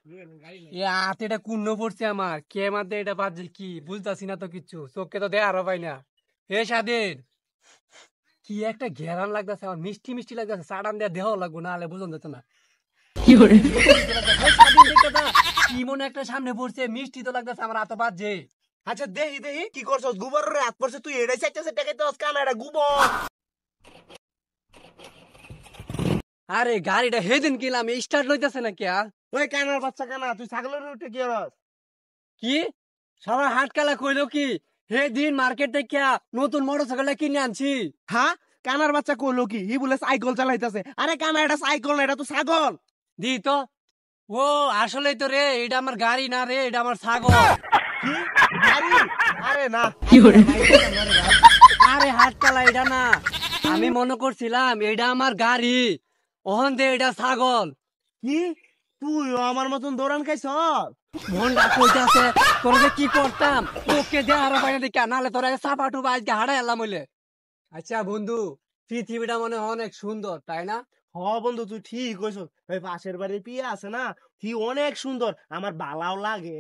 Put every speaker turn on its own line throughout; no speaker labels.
এটা কুন্ন পড়ছে আমার কে মাঝে এটা বাজে কি বুঝতাছি না তো কিচ্ছু চোখকে তো দেয় আরো পাই না। এ স্বাধীন কি একটা ঘেরান লাগতেছে আমার মিষ্টি মিষ্টি লাগতেছে চাটান দেওয়া দেহ লাগবো না হলে বুঝন যেত না কি মনে একটা সামনে পড়ছে মিষ্টি তো লাগতেছে আমার এত বাজে।
আচ্ছা দেহি দেহি কি করছস গোবর রে হাত পড়ছে তুই এড়াই চাইতেছে টাকাইতেছস কানা এটা গোবর।
আরে গাড়িটা হেদিন কিলাম স্টার্ট লইতেছে না কে
ওই কানার বাচ্চা কানা তুই ছাগলের উঠে কি করস?
কি সবার হাট কালা কইলো কি হে দিন মার্কেট থেকে নতুন মোটরসাইকেল কিনে আনছি।
হ্যাঁ কানার বাচ্চা কইলো কি ই বলে সাইকেল চালাইতেছে। আরে কানা এটা সাইকেল না এটা তো ছাগল।
দি তো ও আসলে তো রে এটা আমার গাড়ি না রে এটা আমার ছাগল।
কি গাড়ি? আরে না
আরে হাট কালা এটা না আমি মনে করছিলাম এটা আমার গাড়ি ওহন দে এটা ছাগল।
কি তুই আমার মতন দৌড়ান খাইছ?
মনটা কইতাছে তোর যে কি করতাম তোকে দে আরো বাইরে দিকে নালে তোরা চাপা টুপা আজকে হারাই এলাম হইলে। আচ্ছা বন্ধু পৃথিবীটা মনে হয় অনেক সুন্দর তাই না?
হ বন্ধু তুই ঠিক কইছ। ওই পাশের বাড়ির পিয়া আছে না তুই অনেক সুন্দর আমার ভালোও লাগে।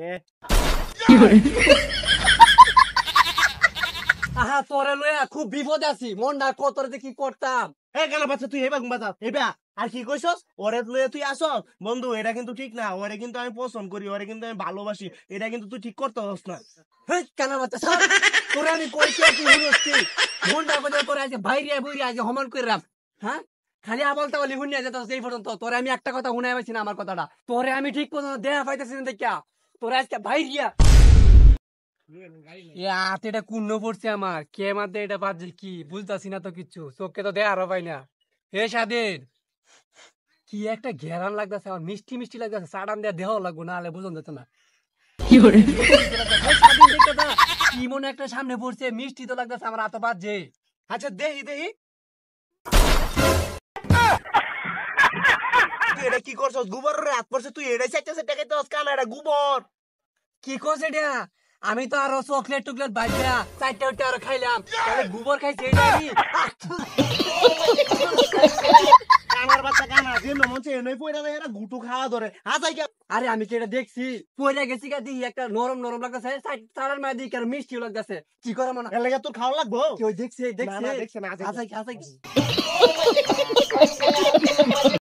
আহা তোরে লইয়া খুব বিপদে আছি মনটা কত যে কি করতাম।
এই কানা বাচ্চা তুই হেবা ঘুমা যা হেবা আর কি কইছস ওরে লয়ে তুই আসস বন্ধু এটা কিন্তু ঠিক না। ওরে কিন্তু আমি পছন্দ করি ওরে কিন্তু আমি ভালোবাসি এটা কিন্তু তুই ঠিক করতেছস না।
হেই কেন বাচ্চা সব তোরে আমি কইছি আর তুই হুনস্তি মনটা কত তোরে আজকে বাইরে বইরে আজকে হমান কইরাম। হ্যাঁ খালি আবল তাবল হুনিয়া যেত এই পর্যন্ত তোরে আমি একটা কথা হুনাই পাইছি না আমার কথাটা তোরে আমি ঠিক পর্যন্ত দেয়া পাইতেছি না দেখিয়া তোরে আজকে বাইরিয়া এটা কুন্ন পড়ছে আমার কে মাঝে এটা বাজে কি বুঝতাছি না তো কিচ্ছু চোখকে তো দেয় আরো পাই না। হে স্বাধীন কি একটা ঘেরান লাগতেছে আমার মিষ্টি মিষ্টি লাগতেছে চাটান দেওয়া দেহ লাগবো না হলে বুঝন যেত না। কি মনে একটা সামনে পড়ছে মিষ্টি তো লাগতেছে আমার এত বাজে।
আচ্ছা দেহি দেহি তুই এটা কি করছস গোবর রে হাত পড়ছে তুই এড়াই চাইতেছে টাকাইতেছস কানা এটা গোবর।
কি করছে এটা আমি তো আরো চকলেট টুকলেট বাজা চারটা উঠে আরো খাইলাম তাহলে গোবর খাইছি এটা আমি।
কানার বাচ্চা কানা যে মনছে এনেই পয়রা দেয় এরা গুটু খাওয়া ধরে আজাই কে।
আরে আমি কি এটা দেখছি পয়লা গেছি গা দিই একটা নরম নরম লাগতেছে চারার মাঝে দিই কারণ মিষ্টিও লাগতেছে কি করে মনে
এর লাগা তোর খাওয়া লাগবো?
কেউ দেখছে
না, না, দেখছে না, আজাই।
আজাই